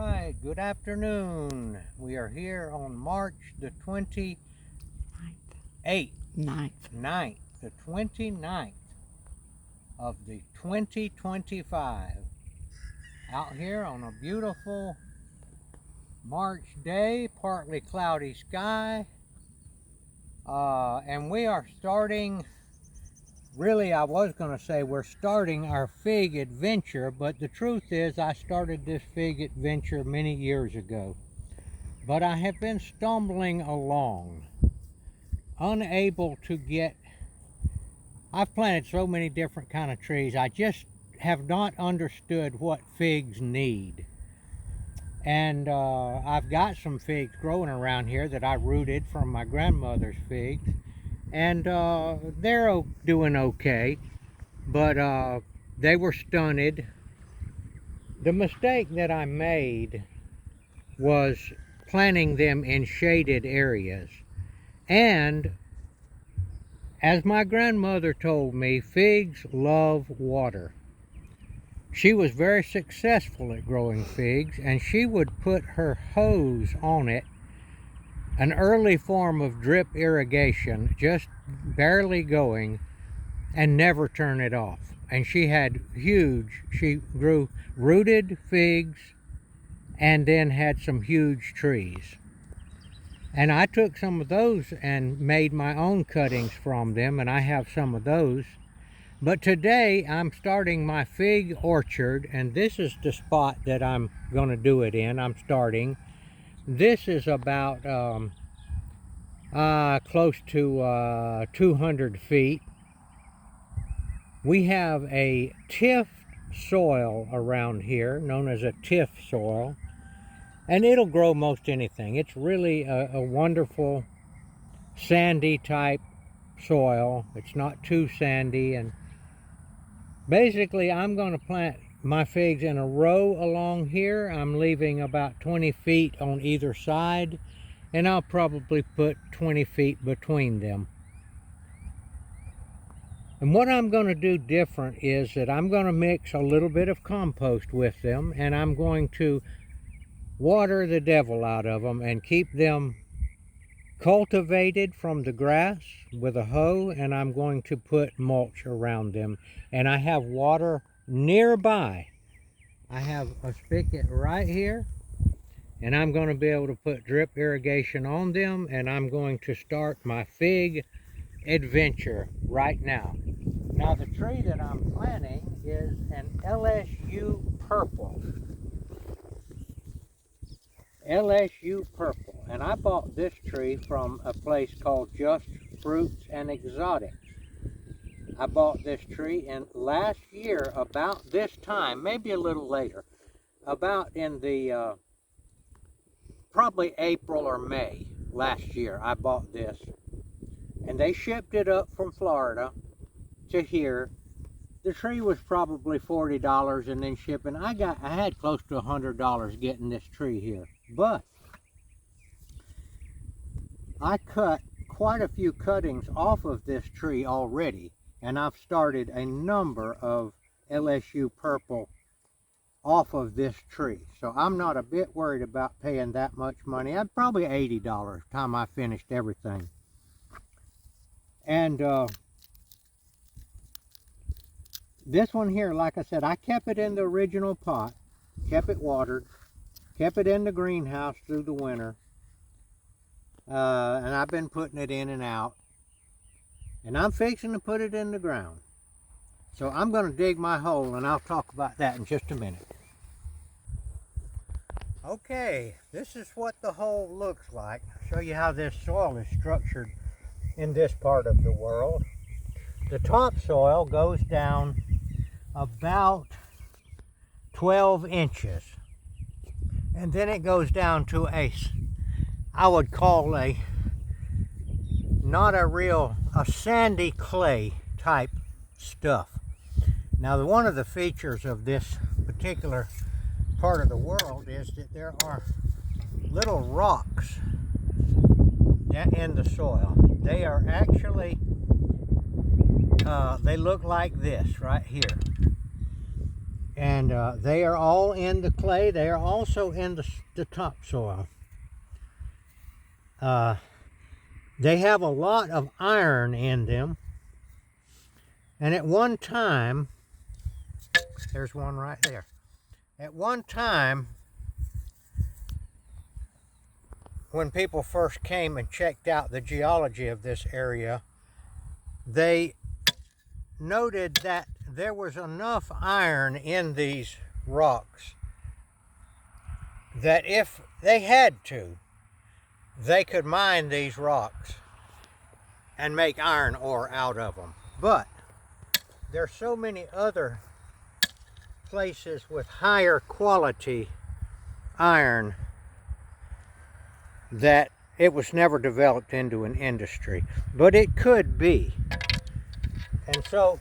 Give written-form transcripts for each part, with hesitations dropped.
right, good afternoon. We are here on March the 28th, Ninth. the 29th of the 2025. Out here on a beautiful March day, partly cloudy sky. And we are starting, really I was going to say we're starting our fig adventure, but the truth is I started this fig adventure many years ago. But I have been stumbling along, unable to get, I've planted so many different kind of trees, I just have not understood what figs need. And I've got some figs growing around here that I rooted from my grandmother's figs, and they're doing okay, but they were stunted. The mistake that I made was planting them in shaded areas, and as my grandmother told me, figs love water. She was very successful at growing figs, and she would put her hose on it, an early form of drip irrigation, just barely going, and never turn it off. And she grew rooted figs and then had some huge trees. And I took some of those and made my own cuttings from them, and I have some of those. But today I'm starting my fig orchard, and this is the spot that I'm going to do it in. I'm starting. This is about close to 200 feet. We have a tiff soil around here, known as a tiff soil, and it'll grow most anything. It's really a wonderful sandy type soil. It's not too sandy, and basically I'm going to plant my figs in a row along here. I'm leaving about 20 feet on either side, and I'll probably put 20 feet between them. And what I'm going to do different is that I'm going to mix a little bit of compost with them, and I'm going to water the devil out of them and keep them cultivated from the grass with a hoe, and I'm going to put mulch around them. And I have water nearby. I have a spigot right here, and I'm going to be able to put drip irrigation on them, and I'm going to start my fig adventure right now. Now the tree that I'm planting is an LSU purple. LSU purple, and I bought this tree from a place called Just Fruits and Exotics. I bought this tree in last year about this time, maybe a little later, about in the probably April or May last year. I bought this, and they shipped it up from Florida to here. The tree was probably $40, and then shipping. I had close to $100 getting this tree here. But I cut quite a few cuttings off of this tree already, and I've started a number of LSU purple off of this tree. So I'm not a bit worried about paying that much money. I'd probably $80 time I finished everything. And this one here, like I said, I kept it in the original pot, kept it watered, kept it in the greenhouse through the winter, and I've been putting it in and out, and I'm fixing to put it in the ground. So I'm going to dig my hole, and I'll talk about that in just a minute. Okay, this is what the hole looks like. I'll show you how this soil is structured in this part of the world. The topsoil goes down about 12 inches. And then it goes down to I would call a sandy clay type stuff. Now one of the features of this particular part of the world is that there are little rocks in the soil. They are actually, they look like this right here. And they are all in the clay. They are also in the topsoil. They have a lot of iron in them. And at one time, there's one right there. At one time, when people first came and checked out the geology of this area, they noted that there was enough iron in these rocks that if they had to, they could mine these rocks and make iron ore out of them. But there's so many other places with higher quality iron that it was never developed into an industry. But it could be. And so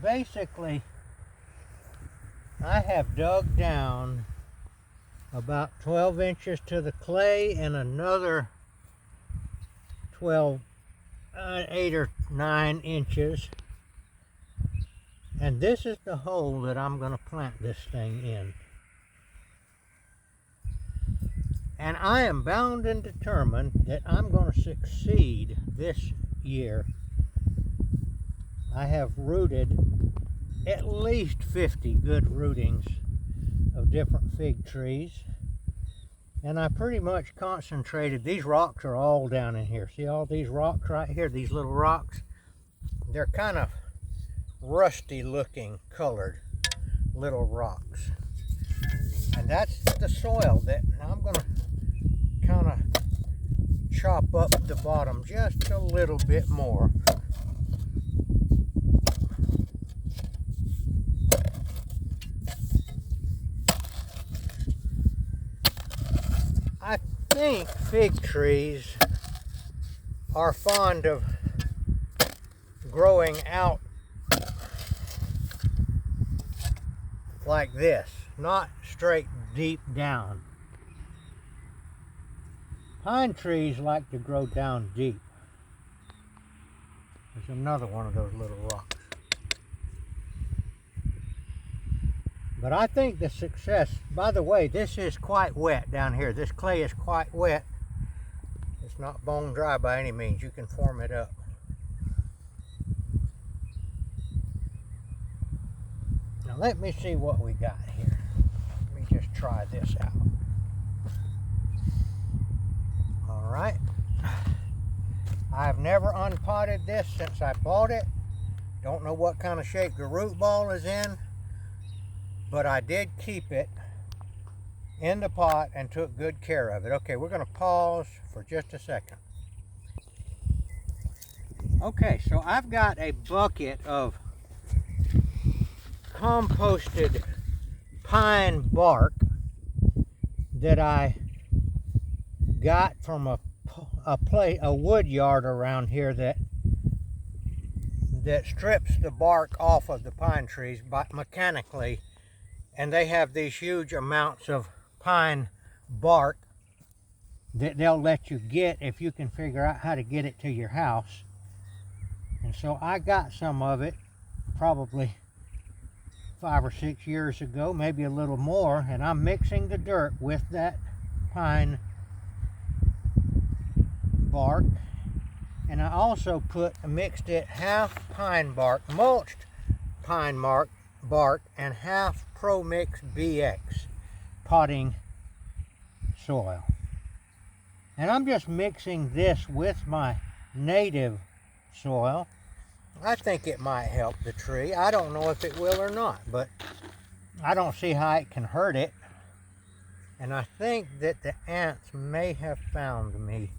basically, I have dug down about 12 inches to the clay and another 8 or 9 inches. And this is the hole that I'm going to plant this thing in. And I am bound and determined that I'm going to succeed this year. I have rooted at least 50 good rootings of different fig trees. And I pretty much concentrated, these rocks are all down in here. See all these rocks right here, these little rocks? They're kind of rusty looking colored little rocks. And that's the soil that I'm going to kind of chop up the bottom just a little bit more. I think fig trees are fond of growing out like this, not straight deep down. Pine trees like to grow down deep. There's another one of those little rocks. But I think the success, by the way, this is quite wet down here. This clay is quite wet. It's not bone dry by any means. You can form it up. Now let me see what we got here. Let me just try this out. All right. I've never unpotted this since I bought it. Don't know what kind of shape the root ball is in, but I did keep it in the pot and took good care of it. Okay, we're going to pause for just a second. Okay, so I've got a bucket of composted pine bark that I got from a wood yard around here that strips the bark off of the pine trees mechanically, and they have these huge amounts of pine bark that they'll let you get if you can figure out how to get it to your house. And so I got some of it probably 5 or 6 years ago, maybe a little more, and I'm mixing the dirt with that pine bark. And I also mixed it half pine bark, mulched pine bark, and half ProMix BX potting soil. And I'm just mixing this with my native soil. I think it might help the tree. I don't know if it will or not, but I don't see how it can hurt it. And I think that the ants may have found me.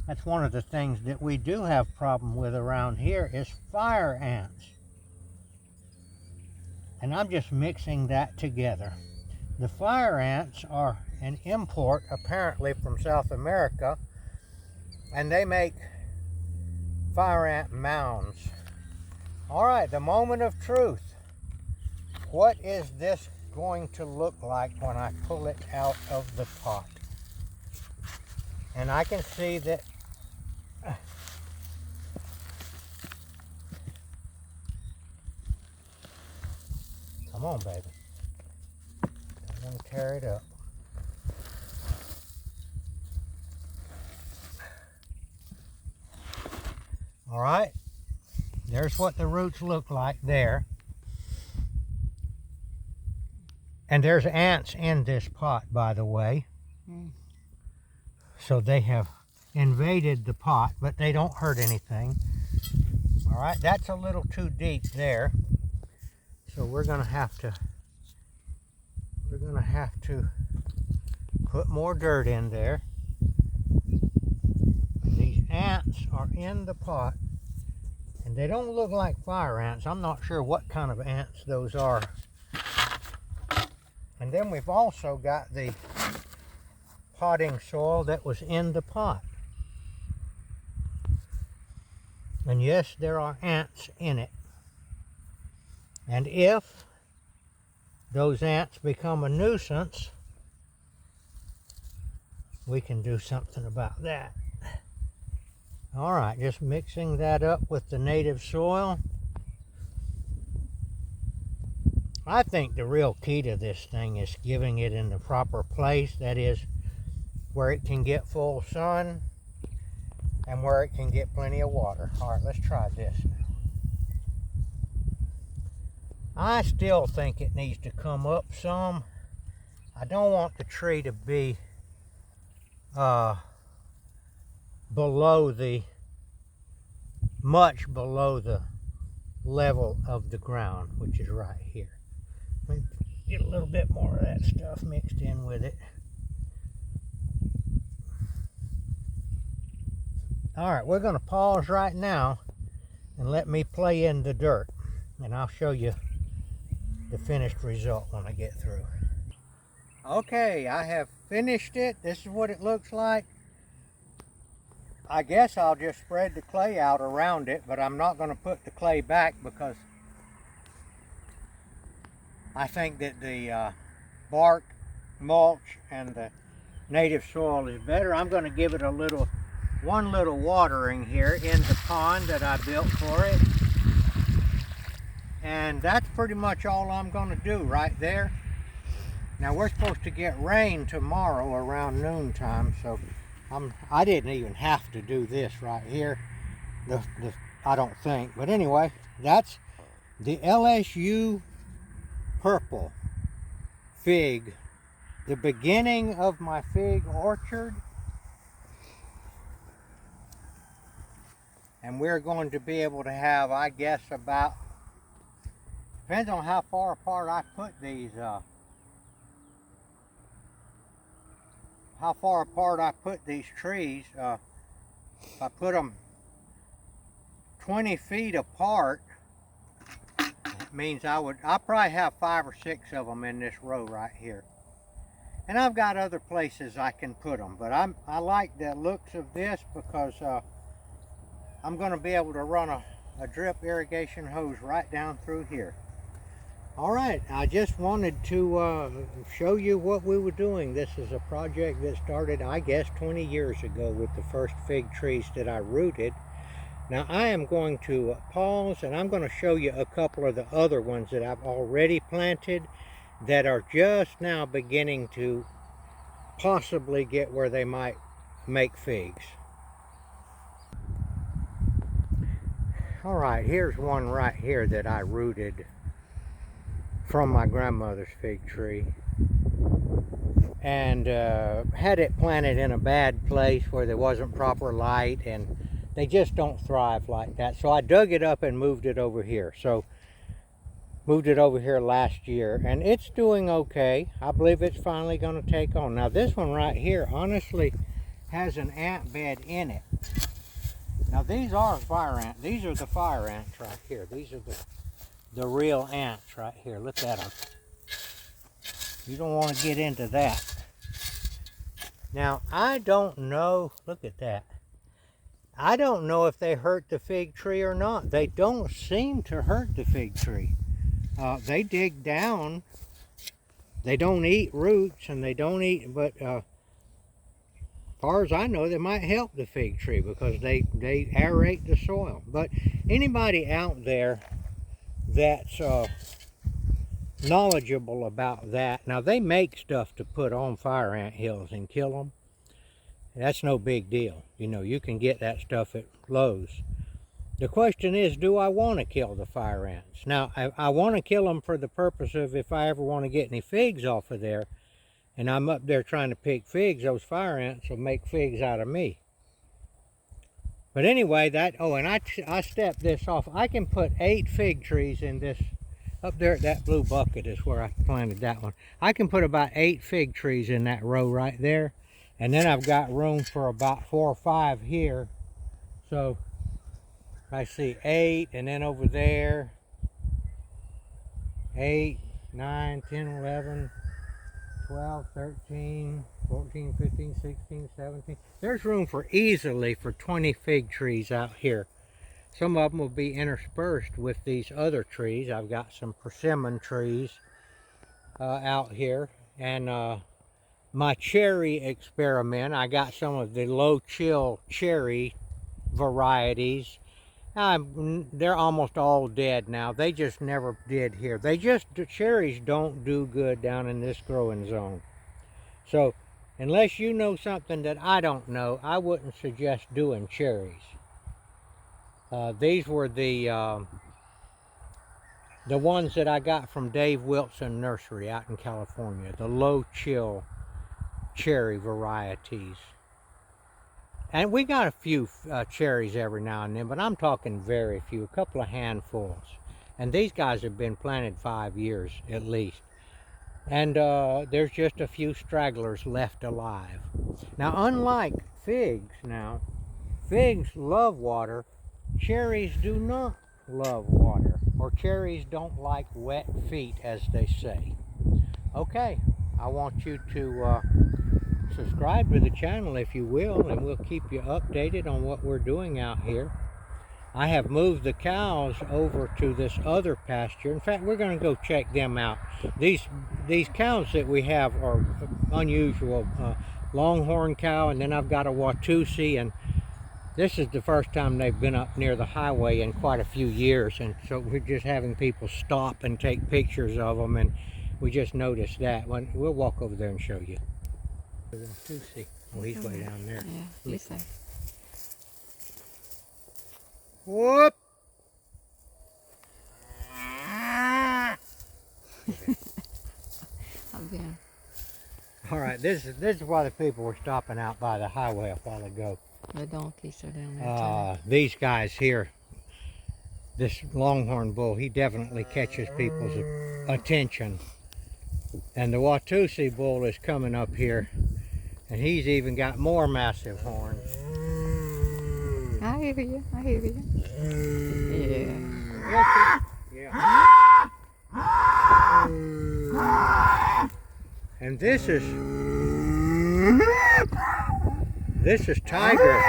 That's one of the things that we do have problem with around here is fire ants. And I'm just mixing that together. The fire ants are an import apparently from South America, and they make fire ant mounds. All right, the moment of truth. What is this going to look like when I pull it out of the pot? And I can see that come on, baby. not going to tear it up. All right, there's what the roots look like there. And there's ants in this pot, by the way. So they have invaded the pot, but they don't hurt anything. All right, that's a little too deep there. So we're gonna have to put more dirt in there. These ants are in the pot, and they don't look like fire ants. I'm not sure what kind of ants those are. And then we've also got the potting soil that was in the pot. And yes, there are ants in it. And if those ants become a nuisance, we can do something about that. All right, just mixing that up with the native soil. I think the real key to this thing is giving it in the proper place. That is, where it can get full sun and where it can get plenty of water. All right, let's try this now. I still think it needs to come up some. I don't want the tree to be much below the level of the ground, which is right here. Let me get a little bit more of that stuff mixed in with it. All right, we're going to pause right now and let me play in the dirt, and I'll show you the finished result when I get through. Okay, I have finished it. This is what it looks like. I guess I'll just spread the clay out around it, but I'm not going to put the clay back because I think that the bark, mulch, and the native soil is better. I'm going to give it one little watering here in the pond that I built for it. And that's pretty much all I'm going to do right there. Now we're supposed to get rain tomorrow around noontime, so I didn't even have to do this right here. I don't think. But anyway, that's the LSU purple fig. The beginning of my fig orchard. And we're going to be able to have, I guess, about, depends on how far apart I put these, trees. If I put them 20 feet apart, it means I'll probably have 5 or 6 of them in this row right here. And I've got other places I can put them, but I like the looks of this because I'm going to be able to run a drip irrigation hose right down through here. All right, I just wanted to show you what we were doing. This is a project that started, I guess, 20 years ago with the first fig trees that I rooted. Now I am going to pause, and I'm going to show you a couple of the other ones that I've already planted that are just now beginning to possibly get where they might make figs. All right, here's one right here that I rooted from my grandmother's fig tree, and had it planted in a bad place where there wasn't proper light, and they just don't thrive like that. So I dug it up and moved it over here. So moved it over here last year, and it's doing okay. I believe it's finally going to take on. Now this one right here honestly has an ant bed in it. Now these are fire ants. These are the fire ants right here. These are the real ants right here. Look at them. You don't want to get into that. Now I don't know. Look at that. I don't know if they hurt the fig tree or not. They don't seem to hurt the fig tree. They dig down. They don't eat roots, and they don't eat, but as far as I know, they might help the fig tree because they aerate the soil. But anybody out there that's knowledgeable about that. Now, they make stuff to put on fire ant hills and kill them. That's no big deal. You know, you can get that stuff at Lowe's. The question is, do I want to kill the fire ants? Now, I want to kill them for the purpose of if I ever want to get any figs off of there, and I'm up there trying to pick figs, those fire ants will make figs out of me. But anyway, and I stepped this off. I can put 8 fig trees in this. Up there at that blue bucket is where I planted that one. I can put about 8 fig trees in that row right there. And then I've got room for about 4 or 5 here. So I see 8, and then over there, 8, 9, 10, 11, 12, 13, 14, 15, 16, 17. There's room for easily for 20 fig trees out here. Some of them will be interspersed with these other trees. I've got some persimmon trees out here. And my cherry experiment, I got some of the low chill cherry varieties. They're almost all dead now. They just never did here. The cherries don't do good down in this growing zone. So unless you know something that I don't know, I wouldn't suggest doing cherries. These were the ones that I got from Dave Wilson Nursery out in California, the low chill cherry varieties. And we got a few cherries every now and then, but I'm talking very few, a couple of handfuls. And these guys have been planted 5 years at least. And there's just a few stragglers left alive. Now, unlike figs figs love water. Cherries do not love water, or cherries don't like wet feet, as they say. Okay, I want you to subscribe to the channel if you will, and we'll keep you updated on what we're doing out here. I have moved the cows over to this other pasture. In fact, we're going to go check them out. These cows that we have are unusual. Longhorn cow, and then I've got a Watusi, and this is the first time they've been up near the highway in quite a few years, and so we're just having people stop and take pictures of them, and we just noticed that. We'll walk over there and show you. The Watusi. Oh, he's way down there. Yeah, listen. Whoop! I've been. All right, this is why the people were stopping out by the highway a while ago. The donkeys are down there too. These guys here, this Longhorn bull, he definitely catches people's attention. And the Watusi bull is coming up here, and he's even got more massive horns. I hear you. I hear you. Yeah. Yeah. And this is Tiger.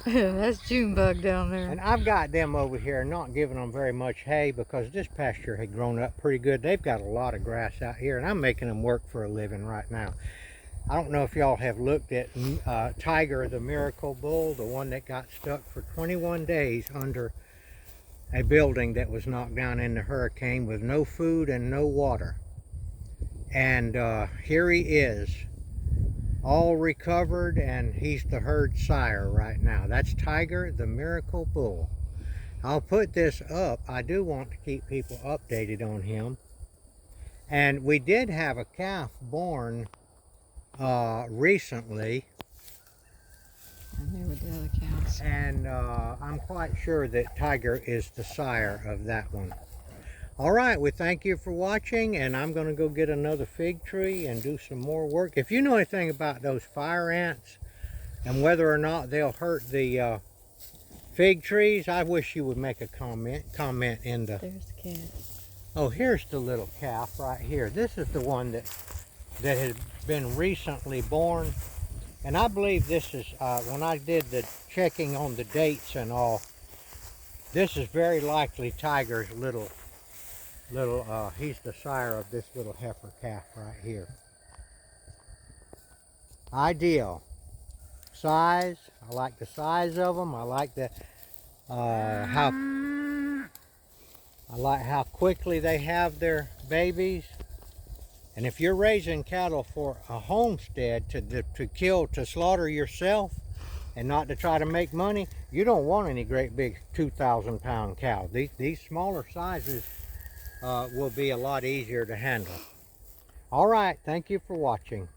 That's Junebug down there. And I've got them over here, not giving them very much hay because this pasture had grown up pretty good. They've got a lot of grass out here, and I'm making them work for a living right now. I don't know if y'all have looked at Tiger, the miracle bull, the one that got stuck for 21 days under a building that was knocked down in the hurricane with no food and no water. And here he is, all recovered, and he's the herd sire right now. That's Tiger, the miracle bull. I'll put this up. I do want to keep people updated on him. And we did have a calf born recently. And there with the other cows. And I'm quite sure that Tiger is the sire of that one. All right, we thank you for watching, and I'm going to go get another fig tree and do some more work. If you know anything about those fire ants and whether or not they'll hurt the fig trees, I wish you would make a comment in the... There's the cat. Oh, here's the little calf right here. This is the one that has been recently born. And I believe this is, when I did the checking on the dates and all, this is very likely Tiger's little, he's the sire of this little heifer calf right here. Ideal. size. I like the size of them. I like the how quickly they have their babies. And if you're raising cattle for a homestead to slaughter yourself and not to try to make money, you don't want any great big 2,000 pound cow. These smaller sizes will be a lot easier to handle. All right, thank you for watching.